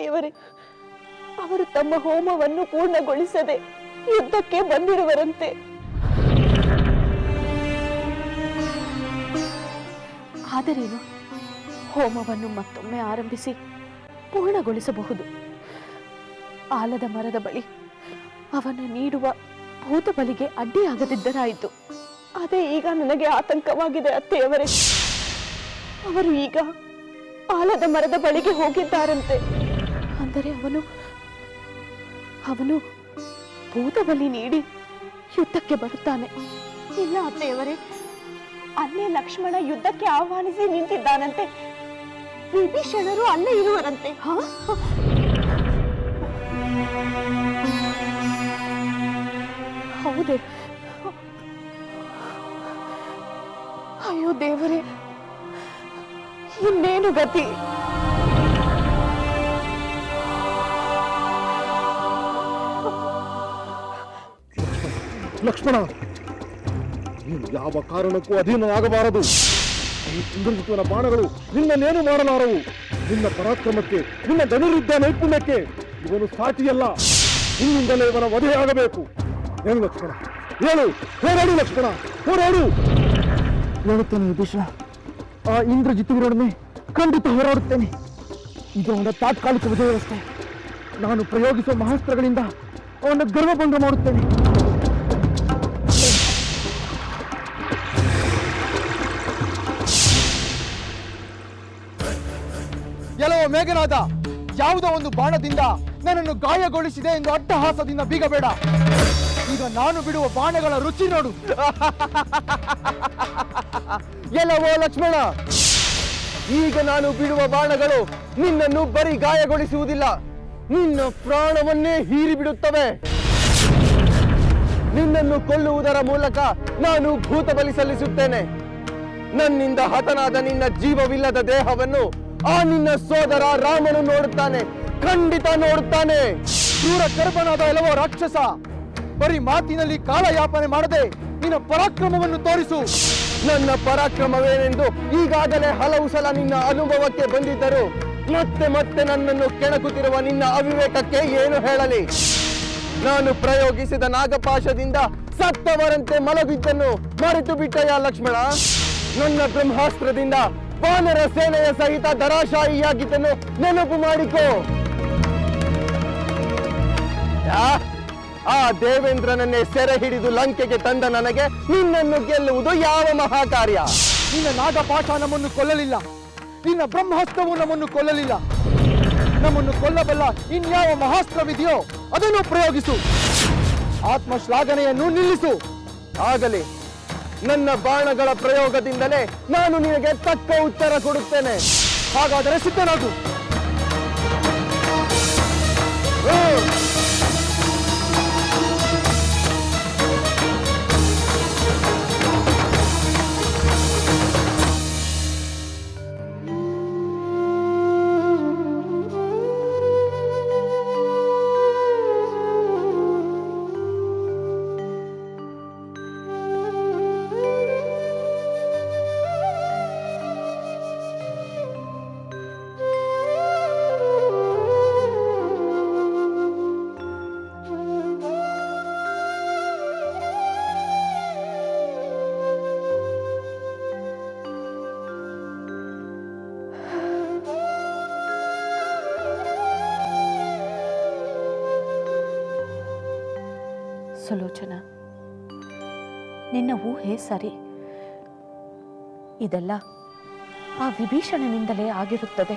ಅತ್ತೆಯವರೇ, ಅವರು ತಮ್ಮ ಹೋಮವನ್ನು ಪೂರ್ಣಗೊಳಿಸದೆ ಯುದ್ಧಕ್ಕೆ ಬಂದಿರುವರಂತೆ. ಆದರೇನು, ಹೋಮವನ್ನು ಮತ್ತೊಮ್ಮೆ ಆರಂಭಿಸಿ ಪೂರ್ಣಗೊಳಿಸಬಹುದು. ಆಲದ ಮರದ ಬಳಿ ಅವನು ನೀಡುವ ಭೂತ ಬಲಿಗೆ ಅಡ್ಡಿಯಾಗದಿದ್ದರಾಯಿತು. ಅದೇ ಈಗ ನನಗೆ ಆತಂಕವಾಗಿದೆ ಅತ್ತೆಯವರೇ. ಅವರು ಈಗ ಆಲದ ಮರದ ಬಳಿಗೆ ಹೋಗಿದ್ದಾರಂತೆ. ಅಂದರೆ ಅವನು ಭೂತ ಬಲಿ ನೀಡಿ ಯುದ್ಧಕ್ಕೆ ಬರುತ್ತಾನೆ. ಇಲ್ಲ ಅತ್ತೆಯವರೇ, ಅಲ್ಲೇ ಲಕ್ಷ್ಮಣ ಯುದ್ಧಕ್ಕೆ ಆಹ್ವಾನಿಸಿ ನಿಂತಿದ್ದಾನಂತೆ. ವಿಭೀಷಣರು ಅಲ್ಲೇ ಇರುವರಂತೆ. ಹೌದೇ? ಅಯ್ಯೋ ದೇವರೇ, ಇನ್ನೇನು ಗತಿ? ಲಕ್ಷ್ಮಣ, ನೀನು ಯಾವ ಕಾರಣಕ್ಕೂ ಅಧೀನನಾಗಬಾರದು. ಈ ಇಂದ್ರಜಿತುವಿನ ಬಾಣಗಳು ನಿನ್ನನ್ನೇನು ಮಾಡಲಾರವು. ನಿನ್ನ ಪರಾಕ್ರಮಕ್ಕೆ, ನಿನ್ನ ಧನುರ್ಯುದ್ಧ ನೈಪುಣ್ಯಕ್ಕೆ ಇವನು ಸಾಟಿಯಲ್ಲ. ನಿನ್ನಿಂದಲೇ ಇವನ ವಧೆಯಾಗಬೇಕು. ಏನು ಲಕ್ಷ್ಮಣ, ಹೇಳು. ಹೋರಾಡು ಲಕ್ಷ್ಮಣ, ಹೋರಾಡು. ಹೇಳುತ್ತೇನೆ ವಿಭೀಷಣ, ಆ ಇಂದ್ರಜಿತುವಿನೊಡನೆ ಖಂಡಿತ ಹೋರಾಡುತ್ತೇನೆ. ಇದು ಅವನ ತಾತ್ಕಾಲಿಕ ವಿಜಯವಷ್ಟೇ. ನಾನು ಪ್ರಯೋಗಿಸುವ ಮಹಾಸ್ತ್ರಗಳಿಂದ ಅವನ ಗರ್ವಭಂಗ ಮಾಡುತ್ತೇನೆ. ಎಲ್ಲವೋ ಮೇಘನಾದ, ಯಾವುದೋ ಒಂದು ಬಾಣದಿಂದ ನನ್ನನ್ನು ಗಾಯಗೊಳಿಸಿದೆ ಎಂದು ಅಟ್ಟಹಾಸದಿಂದ ಬೀಗಬೇಡ. ಈಗ ನಾನು ಬಿಡುವ ಬಾಣಗಳ ರುಚಿ ನೋಡು. ಎಲ್ಲವೋ ಲಕ್ಷ್ಮಣ, ಈಗ ನಾನು ಬಿಡುವ ಬಾಣಗಳು ನಿನ್ನನ್ನು ಬರೀ ಗಾಯಗೊಳಿಸುವುದಿಲ್ಲ, ನಿನ್ನ ಪ್ರಾಣವನ್ನೇ ಹೀರಿ ಬಿಡುತ್ತವೆ. ನಿನ್ನನ್ನು ಕೊಲ್ಲುವುದರ ಮೂಲಕ ನಾನು ಭೂತ ಬಲಿ ಸಲ್ಲಿಸುತ್ತೇನೆ. ನನ್ನಿಂದ ಹತನಾದ ನಿನ್ನ ಜೀವವಿಲ್ಲದ ದೇಹವನ್ನು ಆ ನಿನ್ನ ಸೋದರ ರಾಮನು ನೋಡುತ್ತಾನೆ, ಖಂಡಿತ ನೋಡುತ್ತಾನೆ. ಕ್ರೂರ ಕರ್ಬನಾದ ಎಲ್ಲವೋ ರಾಕ್ಷಸ, ಬರೀ ಮಾತಿನಲ್ಲಿ ಕಾಲಯಾಪನೆ ಮಾಡದೆ ನಿನ್ನ ಪರಾಕ್ರಮವನ್ನು ತೋರಿಸು. ನನ್ನ ಪರಾಕ್ರಮವೇನೆಂದು ಈಗಾಗಲೇ ಹಲವು ಸಲ ನಿನ್ನ ಅನುಭವಕ್ಕೆ ಬಂದಿದ್ದರು. ಮತ್ತೆ ಮತ್ತೆ ನನ್ನನ್ನು ಕೆಣಕುತ್ತಿರುವ ನಿನ್ನ ಅವಿವೇಕಕ್ಕೆ ಏನು ಹೇಳಲಿ? ನಾನು ಪ್ರಯೋಗಿಸಿದ ನಾಗಪಾಶದಿಂದ ಸತ್ತವರಂತೆ ಮಲಗಿದ್ದನ್ನು ಮರೆತು ಬಿಟ್ಟೆಯಾ ಲಕ್ಷ್ಮಣ? ನನ್ನ ಬ್ರಹ್ಮಾಸ್ತ್ರದಿಂದ ವಾನರ ಸೇನೆಯ ಸಹಿತ ಧರಾಶಾಹಿಯಾಗಿದ್ದನ್ನು ನೆನಪು ಮಾಡಿಕೋ. ಆ ದೇವೇಂದ್ರನನ್ನೇ ಸೆರೆ ಹಿಡಿದು ಲಂಕೆಗೆ ತಂದ ನನಗೆ ನಿನ್ನನ್ನು ಗೆಲ್ಲುವುದು ಯಾವ ಮಹಾಕಾರ್ಯ? ನಿನ್ನ ನಾಗಪಾಶ ನಮ್ಮನ್ನು ಕೊಲ್ಲಲಿಲ್ಲ, ನಿನ್ನ ಬ್ರಹ್ಮಾಸ್ತ್ರವು ನಮ್ಮನ್ನು ಕೊಲ್ಲಲಿಲ್ಲ. ನಮ್ಮನ್ನು ಕೊಲ್ಲಬಲ್ಲ ಇನ್ಯಾವ ಮಹಾಸ್ತ್ರವಿದೆಯೋ ಅದನ್ನು ಪ್ರಯೋಗಿಸು. ಆತ್ಮಶ್ಲಾಘನೆಯನ್ನು ನಿಲ್ಲಿಸು. ಆಗಲಿ, ನನ್ನ ಬಾಣಗಳ ಪ್ರಯೋಗದಿಂದಲೇ ನಾನು ನಿನಗೆ ತಕ್ಕ ಉತ್ತರ ಕೊಡುತ್ತೇನೆ. ಹಾಗಾದರೆ ಸಿದ್ಧನಾಗು. ಸುಲೋಚನಾ, ನಿನ್ನ ಊಹೆ ಸರಿ. ಇದೆಲ್ಲ ಆ ವಿಭೀಷಣನಿಂದಲೇ ಆಗಿರುತ್ತದೆ.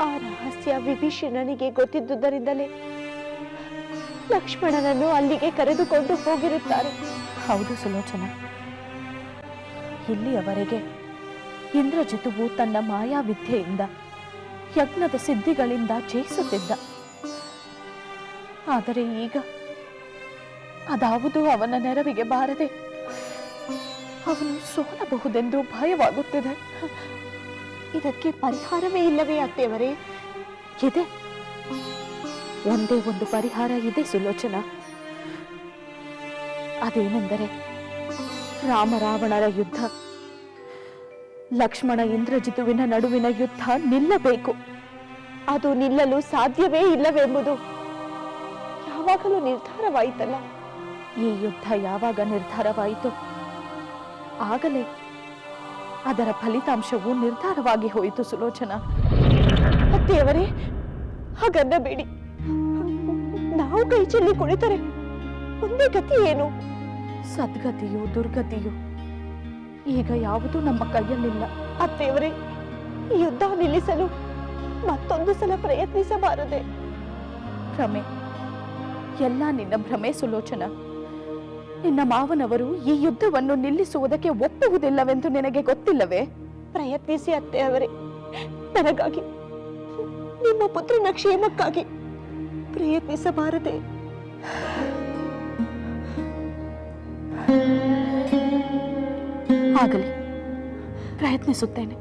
ಆ ರಹಸ್ಯ ವಿಭೀಷಣನಿಗೆ ಗೊತ್ತಿದ್ದುದರಿಂದಲೇ ಲಕ್ಷ್ಮಣನನ್ನು ಅಲ್ಲಿಗೆ ಕರೆದುಕೊಂಡು ಹೋಗಿರುತ್ತಾರೆ. ಹೌದು ಸುಲೋಚನಾ, ಇಲ್ಲಿಯವರೆಗೆ ಇಂದ್ರಜಿತುವು ತನ್ನ ಮಾಯಾವಿದ್ಯೆಯಿಂದ ಯಜ್ಞದ ಸಿದ್ಧಿಗಳಿಂದ ಜಯಿಸುತ್ತಿದ್ದ. ಆದರೆ ಈಗ ಅದಾವುದೂ ಅವನ ನೆರವಿಗೆ ಬಾರದೆ ಅವನು ಸೋಲಬಹುದೆಂದು ಭಯವಾಗುತ್ತಿದೆ. ಇದಕ್ಕೆ ಪರಿಹಾರವೇ ಇಲ್ಲವೇ ಅತ್ತೆಯವರೇ? ಇದೆ, ಒಂದೇ ಒಂದು ಪರಿಹಾರ ಇದೆ ಸುಲೋಚನಾ. ಅದೇನೆಂದರೆ ರಾಮ ರಾವಣರ ಯುದ್ಧ, ಲಕ್ಷ್ಮಣ ಇಂದ್ರಜಿತುವಿನ ನಡುವಿನ ಯುದ್ಧ ನಿಲ್ಲಬೇಕು. ಅದು ನಿಲ್ಲಲು ಸಾಧ್ಯವೇ ಇಲ್ಲವೆಂಬುದು ಯಾವಾಗಲೂ ನಿರ್ಧಾರವಾಯಿತಲ್ಲ. ಈ ಯುದ್ಧ ಯಾವಾಗ ನಿರ್ಧಾರವಾಯಿತು ಆಗಲೇ ಅದರ ಫಲಿತಾಂಶವು ನಿರ್ಧಾರವಾಗಿ ಹೋಯಿತು ಸುಲೋಚನಾ. ಅತ್ತೆಯವರೇ, ಹಾಗನ್ನಬೇಡಿ. ನಾವು ಕೈ ಚೆಲ್ಲಿ ಕುಳಿತರೆ ಒಂದೇ ಗತಿ ಏನು? ಸದ್ಗತಿಯು ದುರ್ಗತಿಯು ಈಗ ಯಾವುದೂ ನಮ್ಮ ಕೈಯಲ್ಲಿಲ್ಲ. ಅತ್ತೆಯವರೇ, ಈ ಯುದ್ಧ ನಿಲ್ಲಿಸಲು ಮತ್ತೊಂದು ಸಲ ಪ್ರಯತ್ನಿಸಬಾರದೆ? ಭ್ರಮೆ, ಎಲ್ಲ ನಿನ್ನ ಭ್ರಮೆ ಸುಲೋಚನಾ. ನಿನ್ನ ಮಾವನವರು ಈ ಯುದ್ಧವನ್ನು ನಿಲ್ಲಿಸುವುದಕ್ಕೆ ಒಪ್ಪುವುದಿಲ್ಲವೆಂದು ನಿನಗೆ ಗೊತ್ತಿಲ್ಲವೇ? ಪ್ರಯತ್ನಿಸಿ ಅತ್ತೆಯವರೇ, ನನಗಾಗಿ, ನಿಮ್ಮ ಪುತ್ರನ ಕ್ಷೇಮಕ್ಕಾಗಿ ಪ್ರಯತ್ನಿಸಬಾರದೆ? ಆಗಲಿ, ಪ್ರಯತ್ನಿಸುತ್ತೇನೆ.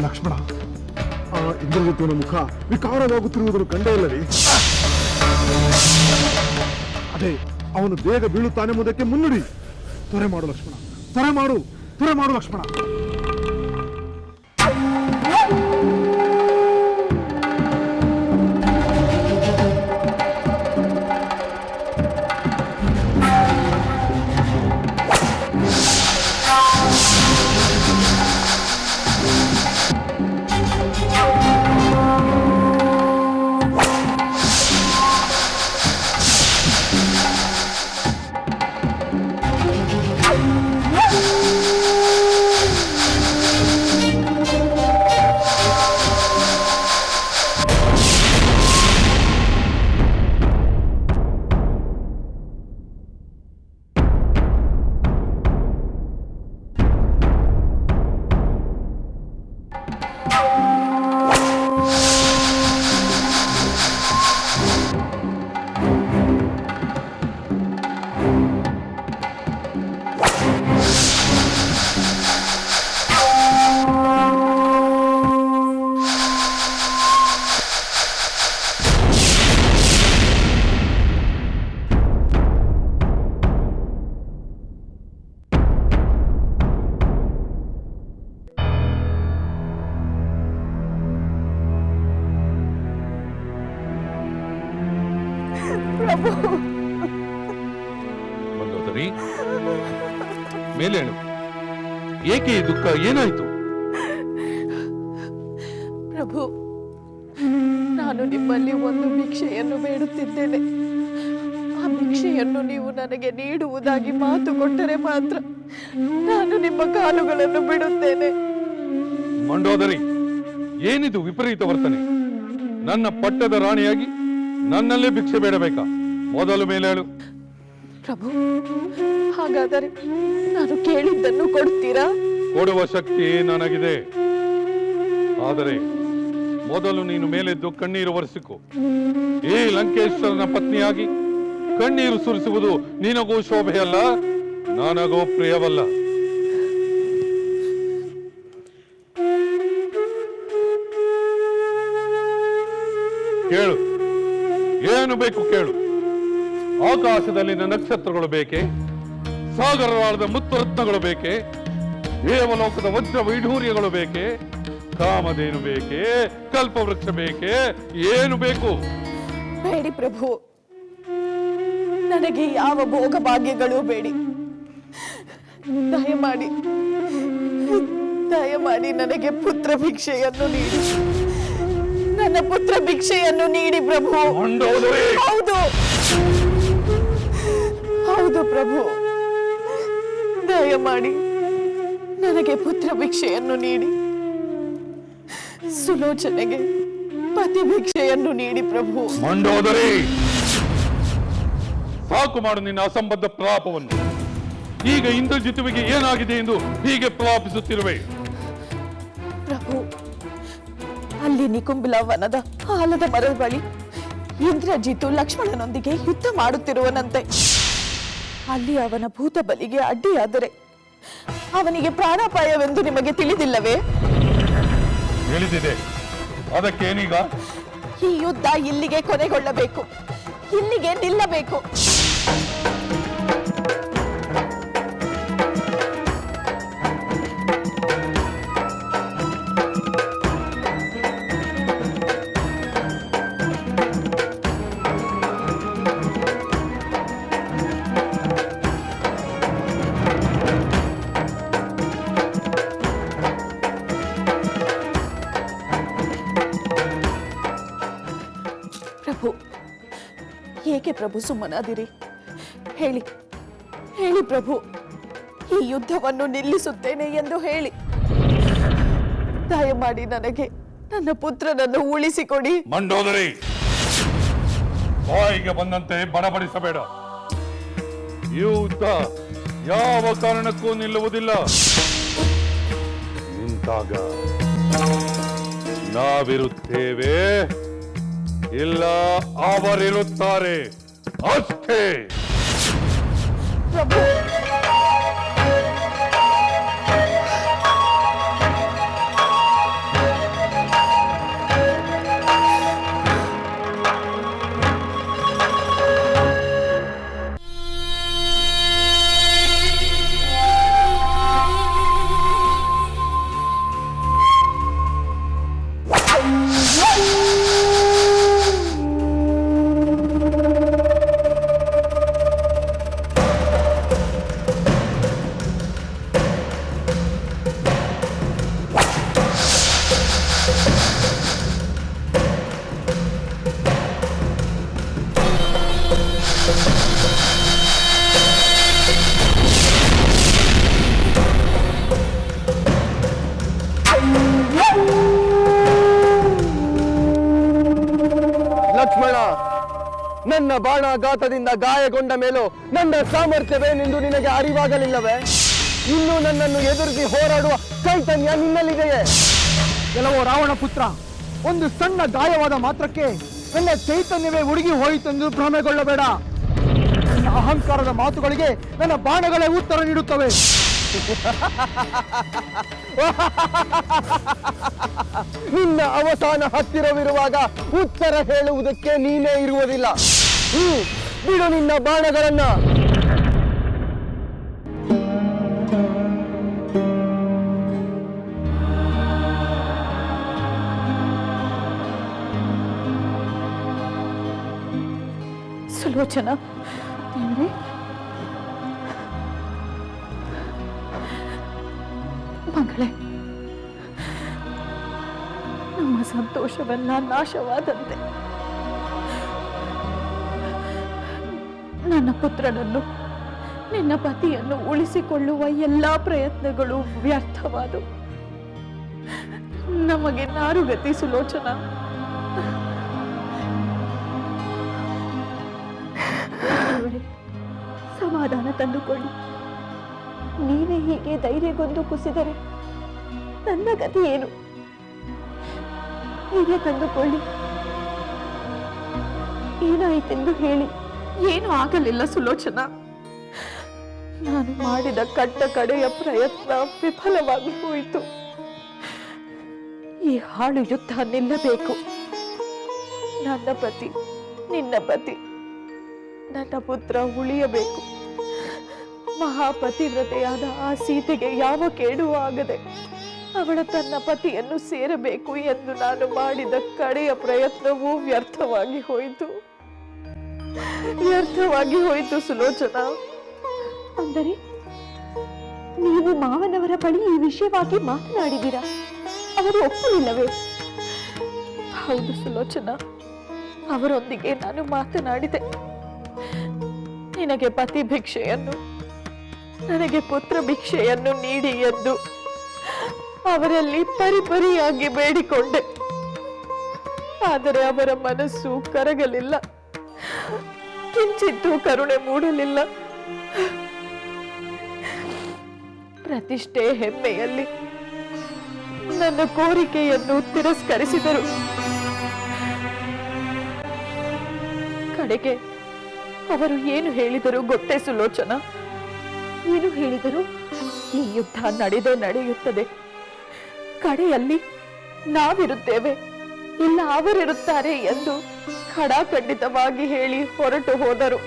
ಲಕ್ಷ್ಮಣ, ಆ ಇಂದ್ರಜಿತ್ವನ ಮುಖ ವಿಕಾರವಾಗುತ್ತಿರುವುದನ್ನು ಕಂಡೇ ಇಲ್ಲವೇ? ಅದೇ, ಅವನು ಬೇಗ ಬೀಳುತ್ತಾನೆಂಬುದಕ್ಕೆ ಮುನ್ನುಡಿ. ತ್ವರೆ ಮಾಡು ಲಕ್ಷ್ಮಣ, ತ್ವರೆ ಮಾಡು, ತ್ವರೆ ಮಾಡು ಲಕ್ಷ್ಮಣ. ಮಂದೋದರಿ, ಮೇಲೇಳು. ಏಕೆ ಈ ದುಃಖ? ಏನಾಯ್ತು? ಪ್ರಭು, ನಾನು ನಿಮ್ಮಲ್ಲಿ ಒಂದು ಭಿಕ್ಷೆಯನ್ನು ಬೇಡುತ್ತಿದ್ದೇನೆ. ಆ ಭಿಕ್ಷೆಯನ್ನು ನೀವು ನನಗೆ ನೀಡುವುದಾಗಿ ಮಾತು ಕೊಟ್ಟರೆ ಮಾತ್ರ ನಾನು ನಿಮ್ಮ ಕಾಲುಗಳನ್ನು ಬಿಡುತ್ತೇನೆ. ಮಂಡೋದರಿ, ಏನಿದು ವಿಪರೀತ ವರ್ತನೆ? ನನ್ನ ಪಟ್ಟದ ರಾಣಿಯಾಗಿ ನನ್ನಲ್ಲೇ ಭಿಕ್ಷೆ ಬೇಡಬೇಕಾ? ಮೊದಲು ಮೇಲೇಳು. ಪ್ರಭು, ಹಾಗಾದರೆ ನಾನು ಕೇಳಿದ್ದನ್ನು ಕೊಡುತ್ತೀರಾ? ಕೊಡುವ ಶಕ್ತಿ ನನಗಿದೆ. ಆದರೆ ಮೊದಲು ನೀನು ಮೇಲೆದ್ದು ಕಣ್ಣೀರು ಒರೆಸಿಕೊ. ಈ ಲಂಕೇಶ್ವರನ ಪತ್ನಿಯಾಗಿ ಕಣ್ಣೀರು ಸುರಿಸುವುದು ನಿನಗೂ ಶೋಭೆಯಲ್ಲ, ನನಗೂ ಪ್ರಿಯವಲ್ಲ. ಕೇಳು, ಏನು ಬೇಕು ಕೇಳು. ಆಕಾಶದಲ್ಲಿನ ನಕ್ಷತ್ರಗಳು ಬೇಕೆ? ಸಾಗರವಾಳದ ಮುತ್ತುರತ್ನಗಳು ಬೇಕೆ? ದೇವಲೋಕದ ವಜ್ರ ವೈಢೂರ್ಯಗಳು ಬೇಕೆ? ಕಾಮಧೇನು ಬೇಕೆ? ಕಲ್ಪವೃಕ್ಷ ಬೇಕೆ? ಏನು ಬೇಕು? ಬೇಡಿ ಪ್ರಭು, ನನಗೆ ಯಾವ ಭೋಗ ಭಾಗ್ಯಗಳು ಬೇಡಿ. ದಯಮಾಡಿ ನನಗೆ ಪುತ್ರ ಭಿಕ್ಷೆಯನ್ನು ನೀಡಿ. ನನ್ನ ಪುತ್ರ ಭಿಕ್ಷೆಯನ್ನು ನೀಡಿ ಪ್ರಭು. ಹೌದು ಪ್ರಭು, ದಯಮಾಡಿ ನನಗೆ ಪುತ್ರ ಭಿಕ್ಷೆಯನ್ನು ನೀಡಿ. ಸುಲೋಚನೆಗೆ ಪತಿ ಭಿಕ್ಷೆಯನ್ನು ನೀಡಿ ಪ್ರಭು. ಮಂಡೋದರಿ, ಸಾಕು ಮಾಡು ನಿನ್ನ ಅಸಂಬದ್ಧ ಪ್ರಲಾಪವನ್ನು. ಈಗ ಇಂದ್ರಜಿತುವಿಗೆ ಏನಾಗಿದೆ ಎಂದು ಹೀಗೆ ಪ್ರಲಾಪಿಸುತ್ತಿರುವೆ? ಪ್ರಭು, ಅಲ್ಲಿ ನಿಕುಂಬಿಲ ವನದ ಆಲದ ಮರದ ಬಳಿ ಇಂದ್ರಜಿತು ಲಕ್ಷ್ಮಣನೊಂದಿಗೆ ಯುದ್ಧ ಮಾಡುತ್ತಿರುವನಂತೆ. ಅಲ್ಲಿ ಅವನ ಭೂತ ಬಲಿಗೆ ಅಡ್ಡಿಯಾದರೆ ಅವನಿಗೆ ಪ್ರಾಣಾಪಾಯವೆಂದು ನಿಮಗೆ ತಿಳಿದಿಲ್ಲವೇ? ತಿಳಿದಿದೆ. ಅದಕ್ಕೇನೀಗ? ಈ ಯುದ್ಧ ಇಲ್ಲಿಗೆ ಕೊನೆಗೊಳ್ಳಬೇಕು, ಇಲ್ಲಿಗೆ ನಿಲ್ಲಬೇಕು. ಪ್ರಭು, ಏಕೆ ಪ್ರಭು ಸುಮ್ಮನಾದಿರಿ? ಹೇಳಿ ಪ್ರಭು, ಈ ಯುದ್ಧವನ್ನು ನಿಲ್ಲಿಸುತ್ತೇನೆ ಎಂದು ಹೇಳಿ. ದಯಮಾಡಿ ನನಗೆ ನನ್ನ ಪುತ್ರನನ್ನು ಉಳಿಸಿಕೊಡಿ. ಮಂಡೋದರಿ, ಬಾಯಿಗೆ ಬಂದಂತೆ ಬಡಬಡಿಸಬೇಡ. ಈ ಯುದ್ಧ ಯಾವ ಕಾರಣಕ್ಕೂ ನಿಲ್ಲುವುದಿಲ್ಲ. ನಿಂತಾಗ ನಾವಿರುತ್ತೇವೆ, ಇಲ್ಲ ಅವರಿರುತ್ತಾರೆ ಅಷ್ಟೇ. ಪ್ರಭು, ಲಕ್ಷ್ಮಣ, ನನ್ನ ಬಾಣಾಘಾತದಿಂದ ಗಾಯಗೊಂಡ ಮೇಲೂ ನನ್ನ ಸಾಮರ್ಥ್ಯವೇನೆಂದು ನಿನಗೆ ಅರಿವಾಗಲಿಲ್ಲವೇ? ಇನ್ನು ನನ್ನನ್ನು ಎದುರಿಸಿ ಹೋರಾಡುವ ಚೈತನ್ಯ ನಿನ್ನಲ್ಲಿದೆಯೇ? ಕೆಲವು ರಾವಣ ಪುತ್ರ, ಒಂದು ಸಣ್ಣ ಗಾಯವಾದ ಮಾತ್ರಕ್ಕೆ ನನ್ನ ಚೈತನ್ಯವೇ ಉಡುಗಿ ಹೋಯಿತೆಂದು ಭ್ರಮೆಗೊಳ್ಳಬೇಡ. ನನ್ನ ಅಹಂಕಾರದ ಮಾತುಗಳಿಗೆ ನನ್ನ ಬಾಣಗಳೇ ಉತ್ತರ ನೀಡುತ್ತವೆ. ನಿನ್ನ ಅವಸಾನ ಹತ್ತಿರವಿರುವಾಗ ಉತ್ತರ ಹೇಳುವುದಕ್ಕೆ ನೀನೇ ಇರುವುದಿಲ್ಲ. ಬಿಡು ನಿನ್ನ ಬಾಣಗಳನ್ನ. ಸುಲೋಚನಾ, ಮಗಳೇ, ನಮ್ಮ ಸಂತೋಷವೆಲ್ಲ ನಾಶವಾದಂತೆ. ನನ್ನ ಪುತ್ರನನ್ನು, ನಿನ್ನ ಪತಿಯನ್ನು ಉಳಿಸಿಕೊಳ್ಳುವ ಎಲ್ಲಾ ಪ್ರಯತ್ನಗಳು ವ್ಯರ್ಥವಾದವು. ನಮಗೆ ನಾರುಗತಿ ಸುಲೋಚನಾ. ಸಮಾಧಾನ ತಂದುಕೊಳ್ಳಿ. ನೀವೇ ಹೀಗೆ ಧೈರ್ಯಗೊಂದು ಕುಸಿದರೆ ನನ್ನ ಗತಿ ಏನು? ಹೀಗೆ ತಂದುಕೊಳ್ಳಿ. ಏನಾಯಿತೆಂದು ಹೇಳಿ. ಏನೂ ಆಗಲಿಲ್ಲ ಸುಲೋಚನಾ. ನಾನು ಮಾಡಿದ ಕಟ್ಟ ಕಡೆಯ ಪ್ರಯತ್ನ ವಿಫಲವಾಗಿ ಹೋಯಿತು. ಈ ಹಾಳು ಯುದ್ಧ ನಿಲ್ಲಬೇಕು. ನನ್ನ ಪತಿ, ನಿನ್ನ ಪತಿ, ನನ್ನ ಪುತ್ರ ಉಳಿಯಬೇಕು. ಮಹಾಪತಿವ್ರತೆಯಾದ ಆ ಸೀತೆಗೆ ಯಾವ ಕೇಡು ಆಗದೆ ಅವಳ ತನ್ನ ಪತಿಯನ್ನು ಸೇರಬೇಕು ಎಂದು ನಾನು ಮಾಡಿದ ಕಡೆಯ ಪ್ರಯತ್ನವೂ ವ್ಯರ್ಥವಾಗಿ ಹೋಯಿತು ಸುಲೋಚನಾ. ಅಂದರೆ ನೀವು ಮಾವನವರ ಬಳಿ ಈ ವಿಷಯವಾಗಿ ಮಾತನಾಡಿದ್ದೀರಾ? ಅವರು ಒಪ್ಪಲಿಲ್ಲವೇ? ಹೌದು ಸುಲೋಚನಾ, ಅವರೊಂದಿಗೆ ನಾನು ಮಾತನಾಡಿದೆ. ನಿನಗೆ ಪತಿ ಭಿಕ್ಷೆಯನ್ನು, ನನಗೆ ಪುತ್ರ ಭಿಕ್ಷೆಯನ್ನು ನೀಡಿ ಎಂದು ಅವರಲ್ಲಿ ಪರಿಪರಿಯಾಗಿ ಬೇಡಿಕೊಂಡೆ. ಆದರೆ ಅವರ ಮನಸ್ಸು ಕರಗಲಿಲ್ಲ, ಕಿಂಚಿತ್ತೂ ಕರುಣೆ ಮೂಡಲಿಲ್ಲ. ಪ್ರತಿಷ್ಠೆ ಹೆಮ್ಮೆಯಲ್ಲಿ ನನ್ನ ಕೋರಿಕೆಯನ್ನು ತಿರಸ್ಕರಿಸಿದರು. ಕಡೆಗೆ ಅವರು ಏನು ಹೇಳಿದರು ಗೊತ್ತೇ ಸುಲೋಚನಾ? ಏನು ಹೇಳಿದರು? ಈ ಯುದ್ಧ ನಡೆಯುತ್ತದೆ, ಕಡೆಯಲ್ಲಿ ನಾವಿರುತ್ತೇವೆ, ಇಲ್ಲ ಅವರಿರುತ್ತಾರೆ ಎಂದು ಖಡಾಖಂಡಿತವಾಗಿ ಹೇಳಿ ಹೊರಟು ಹೋದರು.